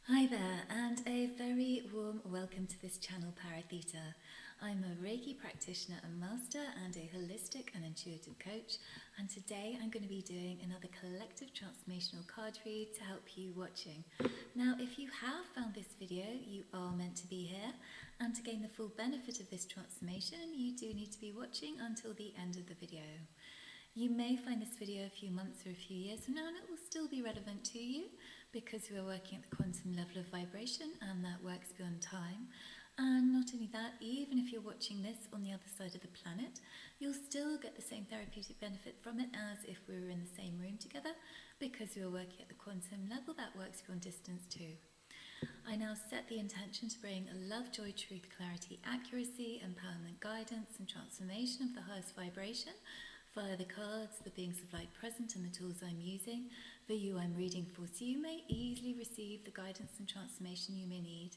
Hi there, and a very warm welcome to this channel, ParaTheta. I'm a Reiki practitioner and master and a holistic and intuitive coach, and today I'm going to be doing another collective transformational card read to help you watching. Now, if you have found this video, you are meant to be here, and to gain the full benefit of this transformation, you do need to be watching until the end of the video. You may find this video a few months or a few years from now and it will still be relevant to you because we are working at the quantum level of vibration and that works beyond time. And not only that, even if you're watching this on the other side of the planet, you'll still get the same therapeutic benefit from it as if we were in the same room together because we are working at the quantum level that works beyond distance too. I now set the intention to bring love, joy, truth, clarity, accuracy, empowerment, guidance and transformation of the highest vibration via the cards, the beings of light present and the tools I'm using. For you I'm reading for, so you may easily receive the guidance and transformation you may need.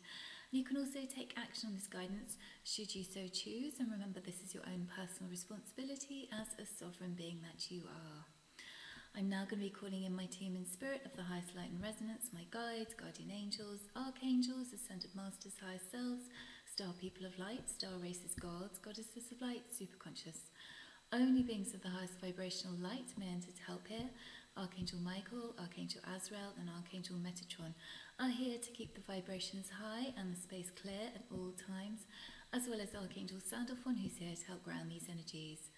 You can also take action on this guidance should you so choose, and remember this is your own personal responsibility as a sovereign being that you are. I'm now going to be calling in my team in spirit of the highest light and resonance, my guides, guardian angels, archangels, ascended masters, higher selves, star people of light, star races, gods, goddesses of light, superconscious. Only beings of the highest vibrational light may enter to help here. Archangel Michael, Archangel Azrael and Archangel Metatron are here to keep the vibrations high and the space clear at all times, as well as Archangel Sandalphon, who's here to help ground these energies.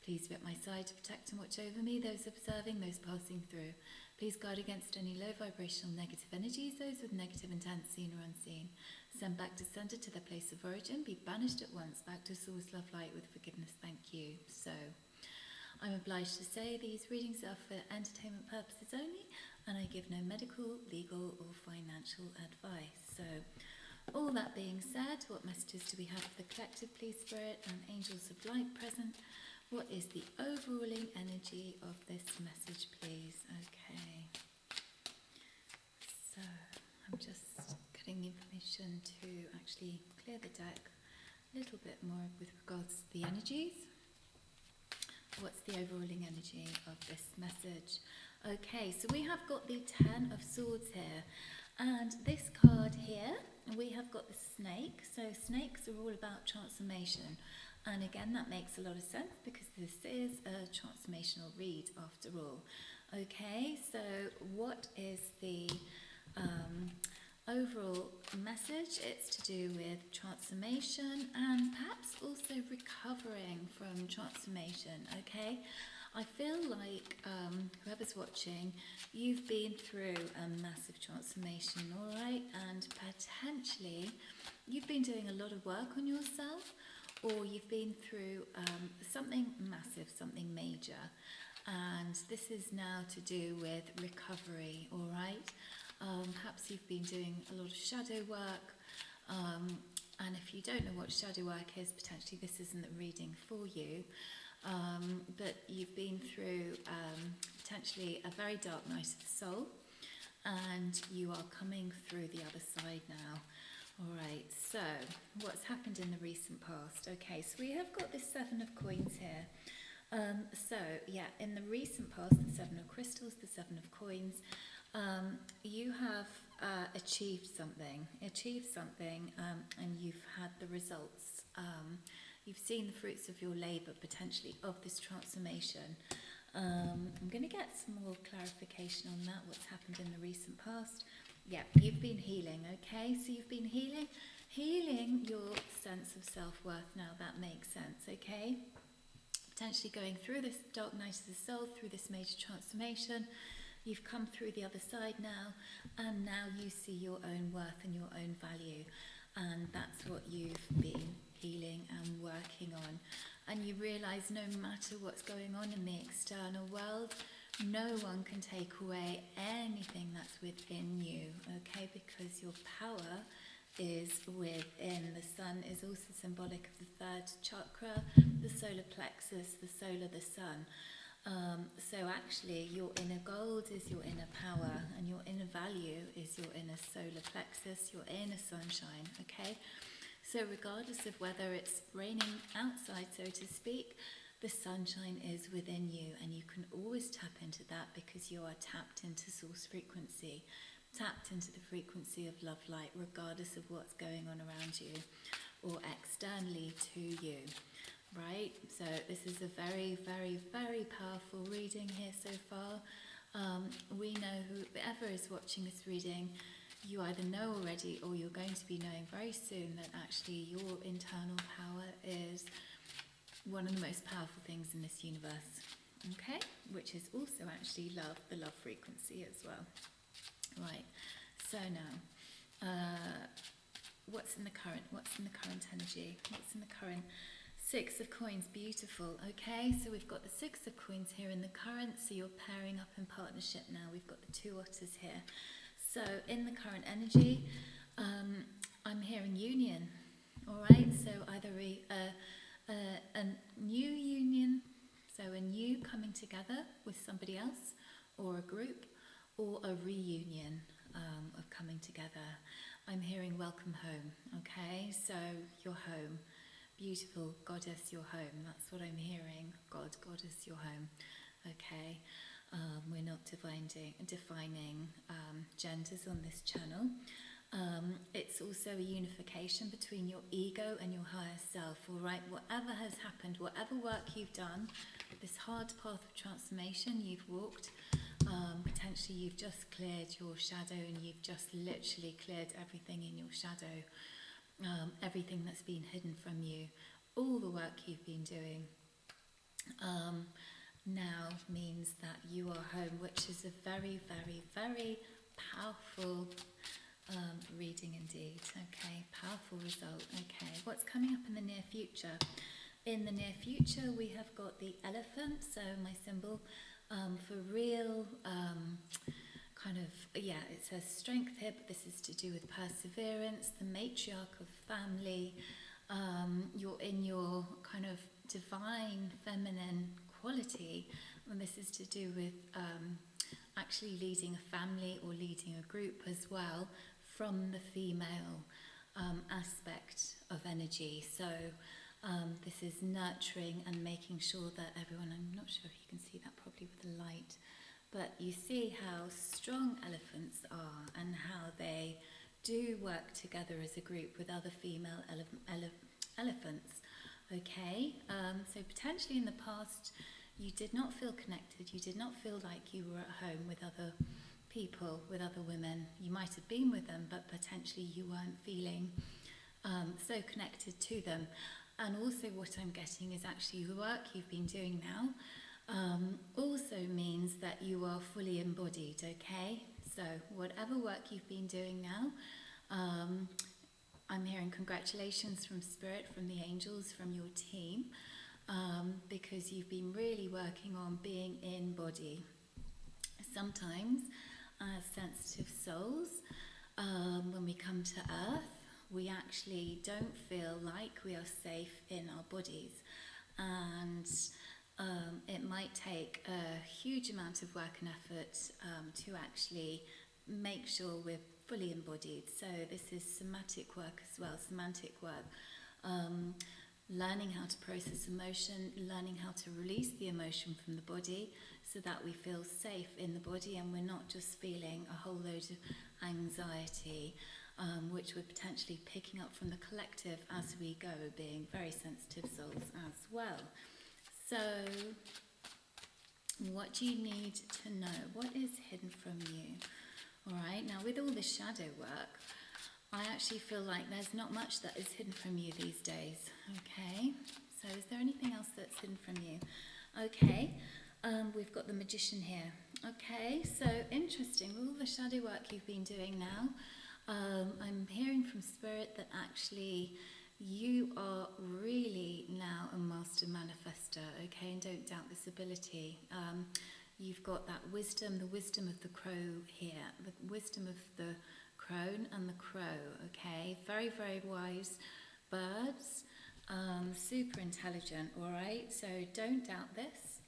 Please be at my side to protect and watch over me, those observing, those passing through. Please guard against any low vibrational negative energies, those with negative intent seen or unseen. Send back to sender to their place of origin, be banished at once back to source love light with forgiveness, thank you. So, I'm obliged to say these readings are for entertainment purposes only, and I give no medical, legal or financial advice. So, all that being said, what messages do we have for the collective, please, Spirit and angels of light present? What is the overruling energy of this message, please? Okay. So, I'm just getting the information to actually clear the deck a little bit more with regards to the energies. What's the overruling energy of this message? Okay, so we have got the Ten of Swords here. And this card here, we have got the snake. So snakes are all about transformation. And again, that makes a lot of sense because this is a transformational read after all. Okay, so what is the overall message? It's to do with transformation and perhaps also recovering from transformation, okay? I feel like whoever's watching, you've been through a massive transformation, all right? And potentially you've been doing a lot of work on yourself, or you've been through something massive, something major, and this is now to do with recovery, all right? Perhaps you've been doing a lot of shadow work, and if you don't know what shadow work is, potentially this isn't the reading for you, but you've been through potentially a very dark night of the soul, and you are coming through the other side now. Alright, so what's happened in the recent past? Okay, so we have got this Seven of Coins here. In the recent past, the Seven of Crystals, the Seven of Coins, you have achieved something, and you've had the results. You've seen the fruits of your labour, potentially, of this transformation. I'm going to get some more clarification on that, what's happened in the recent past. Yeah, you've been healing, okay? So you've been healing your sense of self-worth now, that makes sense, okay? Potentially going through this dark night of the soul, through this major transformation. You've come through the other side now, and now you see your own worth and your own value. And that's what you've been healing and working on. And you realise no matter what's going on in the external world, no one can take away anything that's within you, okay? Because your power is within. The sun is also symbolic of the third chakra, the solar plexus, the soul of the sun. So actually your inner gold is your inner power, and your inner value is your inner solar plexus, your inner sunshine, okay? So regardless of whether it's raining outside, so to speak, the sunshine is within you, and you can always tap into that because you are tapped into source frequency. tapped into the frequency of love light, regardless of what's going on around you or externally to you, right? So this is a very, very, very powerful reading here so far. We know whoever is watching this reading, you either know already or you're going to be knowing very soon that actually your internal power is one of the most powerful things in this universe, okay? Which is also actually love, the love frequency as well. Right, so now, what's in the current energy? What's in the current? Six of coins, beautiful. Okay, so we've got the Six of coins here in the current, so you're pairing up in partnership now. We've got the two otters here. So in the current energy, I'm hearing union, all right? So either a new union, so a new coming together with somebody else or a group, or a reunion of coming together. I'm hearing welcome home, okay? So you're home. Beautiful goddess, you're home. That's what I'm hearing. God, goddess, you're home. Okay. We're not defining genders on this channel. It's also a unification between your ego and your higher self, all right? Whatever has happened, whatever work you've done, this hard path of transformation you've walked, potentially you've just cleared your shadow and you've just literally cleared everything in your shadow, everything that's been hidden from you, all the work you've been doing. Now means that you are home, which is a very, very, very powerful reading indeed. Okay, powerful result. Okay, what's coming up in the near future? In the near future, we have got the elephant, so my symbol for real, it says strength here, but this is to do with perseverance, the matriarch of family. You're in your kind of divine feminine quality, and this is to do with actually leading a family or leading a group as well from the female aspect of energy. So this is nurturing and making sure that everyone, I'm not sure if you can see that properly with the light, but you see how strong elephants are and how they do work together as a group with other female elephants. Okay, so potentially in the past you did not feel connected, you did not feel like you were at home with other people, with other women. You might have been with them, but potentially you weren't feeling so connected to them. And also what I'm getting is actually the work you've been doing now also means that you are fully embodied, okay? So whatever work you've been doing now, I'm hearing congratulations from Spirit, from the angels, from your team, because you've been really working on being in body. Sometimes, as sensitive souls, when we come to Earth, we actually don't feel like we are safe in our bodies. And it might take a huge amount of work and effort to actually make sure we're fully embodied. So this is somatic work as well, semantic work. Learning how to process emotion, learning how to release the emotion from the body so that we feel safe in the body and we're not just feeling a whole load of anxiety, which we're potentially picking up from the collective as we go, being very sensitive souls as well. So, what do you need to know? What is hidden from you? Alright, now with all the shadow work, I actually feel like there's not much that is hidden from you these days. Okay, so is there anything else that's hidden from you? Okay, we've got the Magician here. Okay, so interesting, with all the shadow work you've been doing now, I'm hearing from Spirit that actually you are really now a master manifester, okay, and don't doubt this ability. You've got that wisdom, the wisdom of the crow here, the wisdom of the crone and the crow, okay, very, very wise birds, super intelligent, all right, so don't doubt this.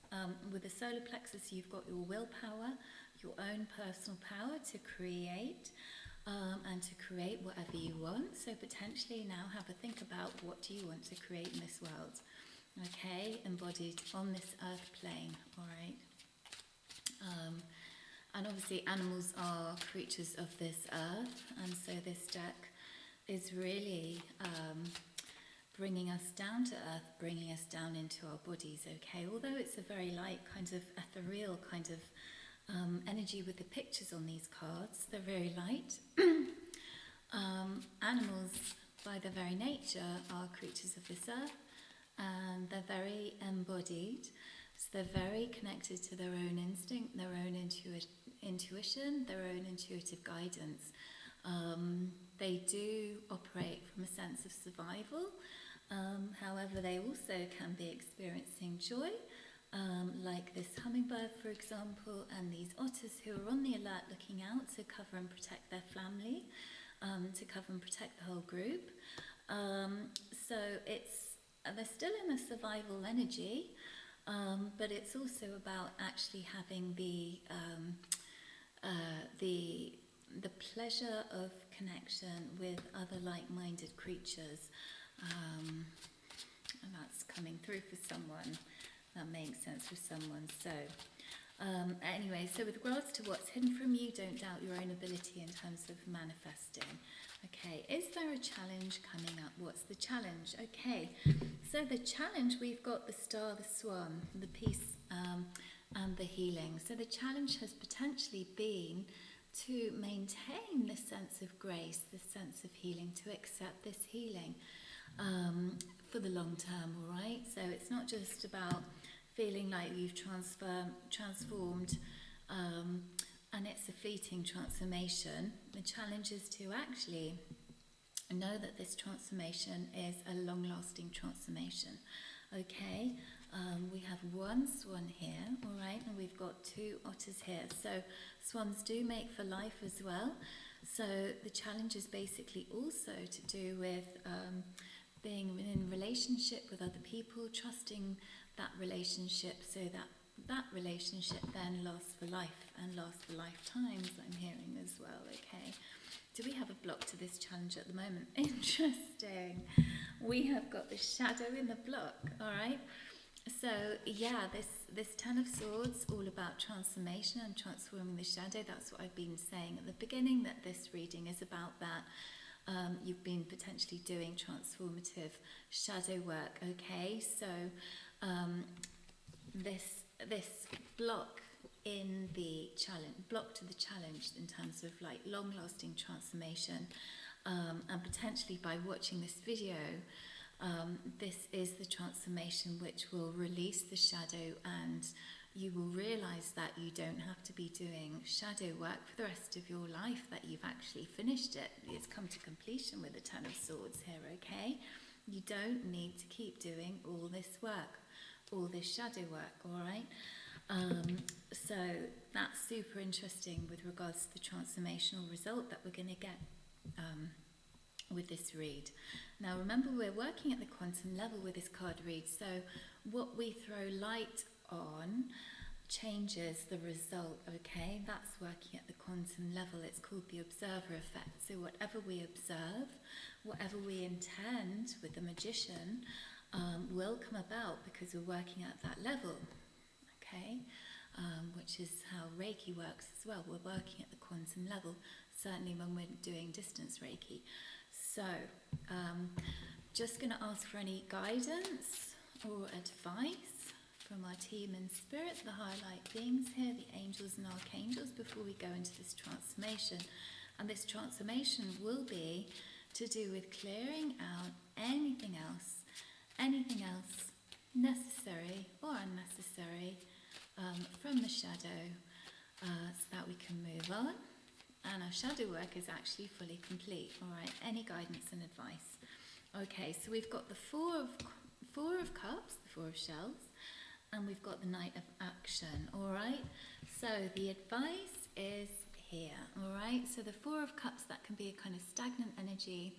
With the solar plexus, you've got your willpower, your own personal power to create, and to create whatever you want. So potentially now have a think about what do you want to create in this world, okay, embodied on this earth plane, all right. And obviously animals are creatures of this earth, and so this deck is really bringing us down to earth, bringing us down into our bodies, okay? Although it's a very light, kind of ethereal kind of energy with the pictures on these cards, they're very light. Animals, by their very nature, are creatures of this earth, and they're very embodied. So they're very connected to their own instinct, their own intuition, their own intuitive guidance. They do operate from a sense of survival. However, they also can be experiencing joy, like this hummingbird, for example, and these otters who are on the alert looking out to cover and protect their family, to cover and protect the whole group. So they're still in a survival energy, but it's also about actually having the pleasure of connection with other like-minded creatures, and that's coming through for someone. That makes sense for someone. So anyway, so with regards to what's hidden from you, don't doubt your own ability in terms of manifesting. Okay, is there a challenge coming up? What's the challenge? Okay, so the challenge, we've got the star, the swan, the peace, and the healing. So the challenge has potentially been to maintain this sense of grace, this sense of healing, to accept this healing for the long term, all right? So it's not just about feeling like you've transformed and it's a fleeting transformation. The challenge is to actually know that this transformation is a long-lasting transformation. Okay, we have one swan here, all right, and we've got two otters here. So swans do make for life as well. So the challenge is basically also to do with being in relationship with other people, trusting that relationship so that that relationship then lasts for life and lasts for lifetimes, I'm hearing as well, okay. Do we have a block to this challenge at the moment? Interesting. We have got the shadow in the block, all right? So, yeah, this Ten of Swords, all about transformation and transforming the shadow. That's what I've been saying at the beginning, that this reading is about that. You've been potentially doing transformative shadow work, okay? So, this block in the challenge, block to the challenge in terms of like long-lasting transformation, and potentially by watching this video, this is the transformation which will release the shadow, and you will realize that you don't have to be doing shadow work for the rest of your life, that you've actually finished it. It's come to completion with the Ten of Swords here, okay? You don't need to keep doing all this work, all this shadow work, all right? So that's super interesting with regards to the transformational result that we're going to get with this read. Now remember, we're working at the quantum level with this card read, so what we throw light on changes the result, okay? That's working at the quantum level. It's called the observer effect. So whatever we observe, whatever we intend with the magician, will come about because we're working at that level, okay? Which is how Reiki works as well. We're working at the quantum level, certainly when we're doing distance Reiki. So, just going to ask for any guidance or advice from our team in spirit, the higher light beings here, the angels and archangels, before we go into this transformation. And this transformation will be to do with clearing out anything else necessary or unnecessary from the shadow, so that we can move on. And our shadow work is actually fully complete, all right? Any guidance and advice? Okay, so we've got the Four of Cups, the Four of Shells, and we've got the Knight of Action, all right? So the advice is here, all right? So the Four of Cups, that can be a kind of stagnant energy.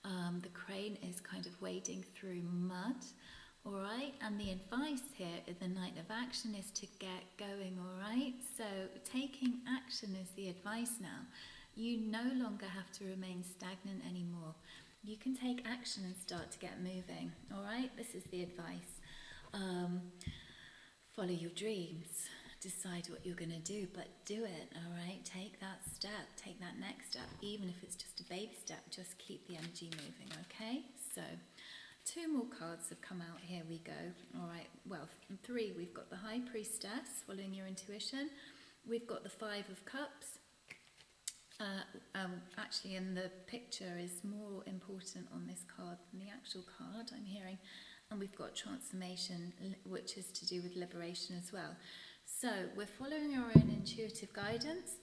The crane is kind of wading through mud, all right? And the advice here in the Knight of Action is to get going, all right? So taking action is the advice now. You no longer have to remain stagnant anymore. You can take action and start to get moving, all right? This is the advice. Follow your dreams. decide what you're going to do, but do it, all right? Take that step, take that next step, even if it's just a baby step, just keep the energy moving, okay? So 2 more cards have come out, here we go, all right? Well, 3, we've got the High Priestess, following your intuition. We've got the 5 of Cups. Actually, in the picture is more important on this card than the actual card, I'm hearing. And we've got Transformation, which is to do with liberation as well. So we're following our own intuitive guidance,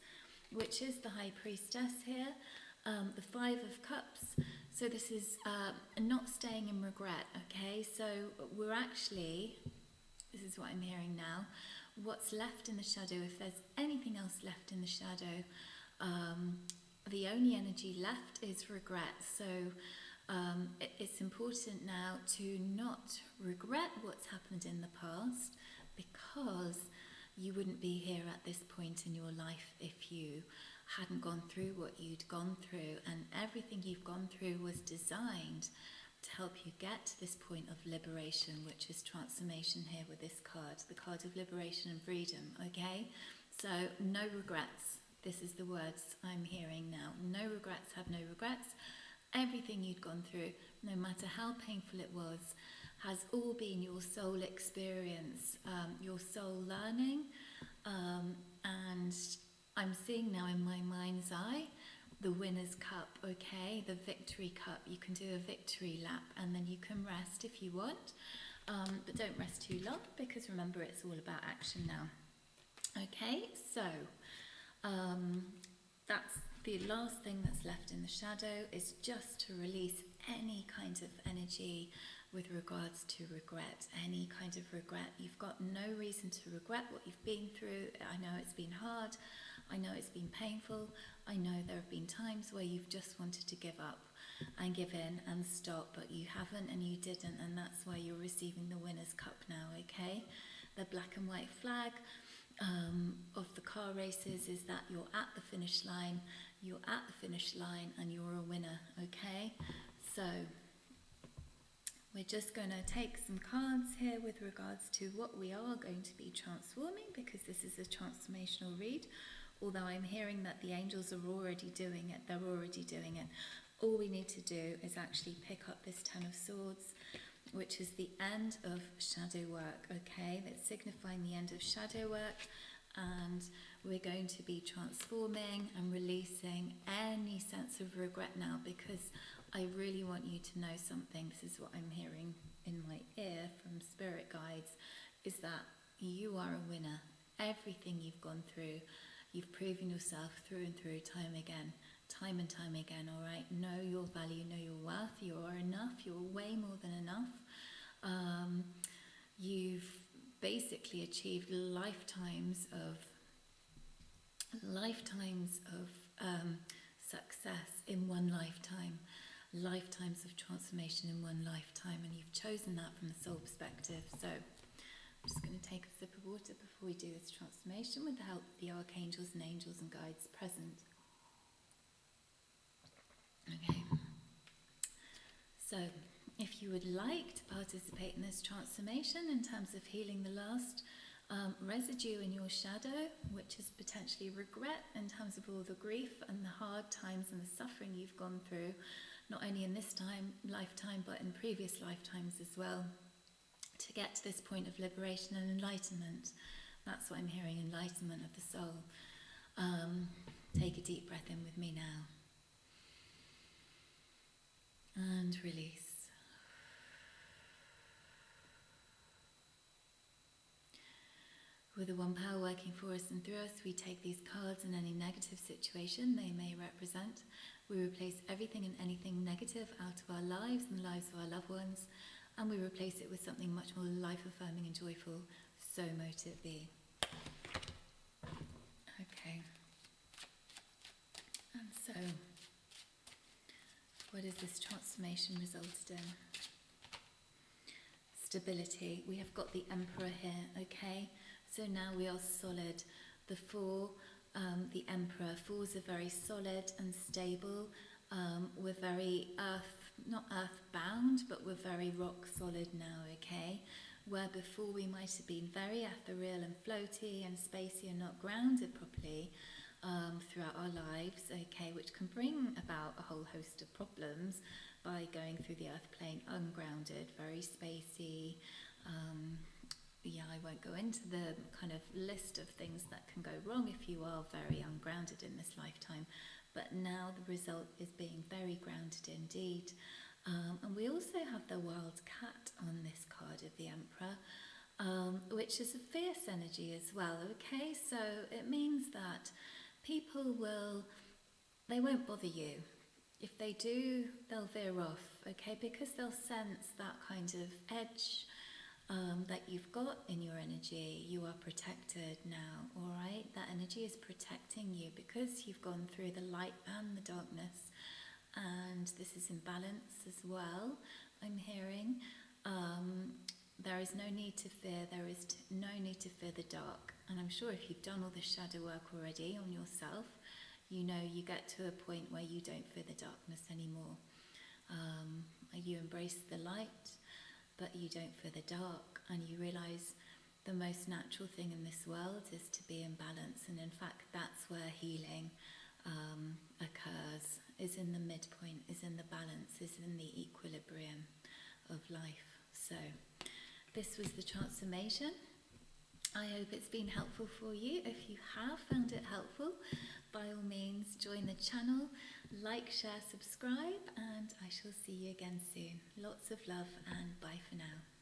which is the High Priestess here, the 5 of Cups. So this is not staying in regret, okay? So we're actually, this is what I'm hearing now, what's left in the shadow, if there's anything else left in the shadow, the only energy left is regret. So it's important now to not regret what's happened in the past, because you wouldn't be here at this point in your life if you hadn't gone through what you'd gone through, and everything you've gone through was designed to help you get to this point of liberation, which is transformation here with this card, the card of liberation and freedom, okay? So no regrets. This is the words I'm hearing now. No regrets, have no regrets. Everything you'd gone through, no matter how painful it was, has all been your soul experience, your soul learning. And I'm seeing now in my mind's eye the winner's cup, okay? The victory cup. You can do a victory lap and then you can rest if you want. But don't rest too long, because remember, it's all about action now. Okay, so that's the last thing that's left in the shadow, is just to release any kind of energy with regards to regret, any kind of regret. You've got no reason to regret what you've been through. I know it's been hard. I know it's been painful. I know there have been times where you've just wanted to give up and give in and stop, but you haven't and you didn't, and that's why you're receiving the winner's cup now, okay? The black and white flag of the car races is that you're at the finish line, and you're a winner, okay? So we're just going to take some cards here with regards to what we are going to be transforming, because this is a transformational read, although I'm hearing that the angels are already doing it. They're already doing it. All we need to do is actually pick up this 10 of Swords, which is the end of shadow work, okay? That's signifying the end of shadow work, and we're going to be transforming and releasing any sense of regret now, because I really want you to know something. This is what I'm hearing in my ear from spirit guides, is that you are a winner. Everything you've gone through, you've proven yourself through and through, time and time again, all right? Know your value, know your worth. You are enough. You're way more than enough. You've basically achieved lifetimes of success in one lifetime, lifetimes of transformation in one lifetime, and you've chosen that from the soul perspective. So I'm just going to take a sip of water before we do this transformation with the help of the archangels and angels and guides present. Okay, so if you would like to participate in this transformation in terms of healing the last residue in your shadow, which is potentially regret in terms of all the grief and the hard times and the suffering you've gone through, not only in this lifetime, but in previous lifetimes as well, to get to this point of liberation and enlightenment. That's what I'm hearing, enlightenment of the soul. Take a deep breath in with me now. And release. With the one power working for us and through us, we take these cards and any negative situation they may represent. We replace everything and anything negative out of our lives and the lives of our loved ones, and we replace it with something much more life-affirming and joyful. So mote it be. Okay. And so, what has this transformation resulted in? Stability. We have got the Emperor here, okay? So now we are solid. The Four, the Emperor. Fours are very solid and stable. We're very not earth-bound, but we're very rock solid now, okay? where before we might have been very ethereal and floaty and spacey and not grounded properly throughout our lives, okay, which can bring about a whole host of problems by going through the earth plane ungrounded, very spacey. I won't go into the kind of list of things that can go wrong if you are very ungrounded in this lifetime, but now the result is being very grounded indeed. And we also have the wild cat on this card of the Emperor, which is a fierce energy as well, okay? So it means that people they won't bother you. If they do, they'll veer off, okay? Because they'll sense that kind of edge that you've got in your energy. You are protected now, all right? That energy is protecting you because you've gone through the light and the darkness. And this is in balance as well, I'm hearing. There is no need to fear. There is no need to fear the dark. And I'm sure if you've done all the shadow work already on yourself, you know you get to a point where you don't fear the darkness anymore. You embrace the light, but you don't fear the dark. And you realise the most natural thing in this world is to be in balance. And in fact, that's where healing occurs, is in the midpoint, is in the balance, is in the equilibrium of life. So this was the transformation. I hope it's been helpful for you. If you have found it helpful, by all means join the channel, like, share, subscribe, and I shall see you again soon. Lots of love and bye for now.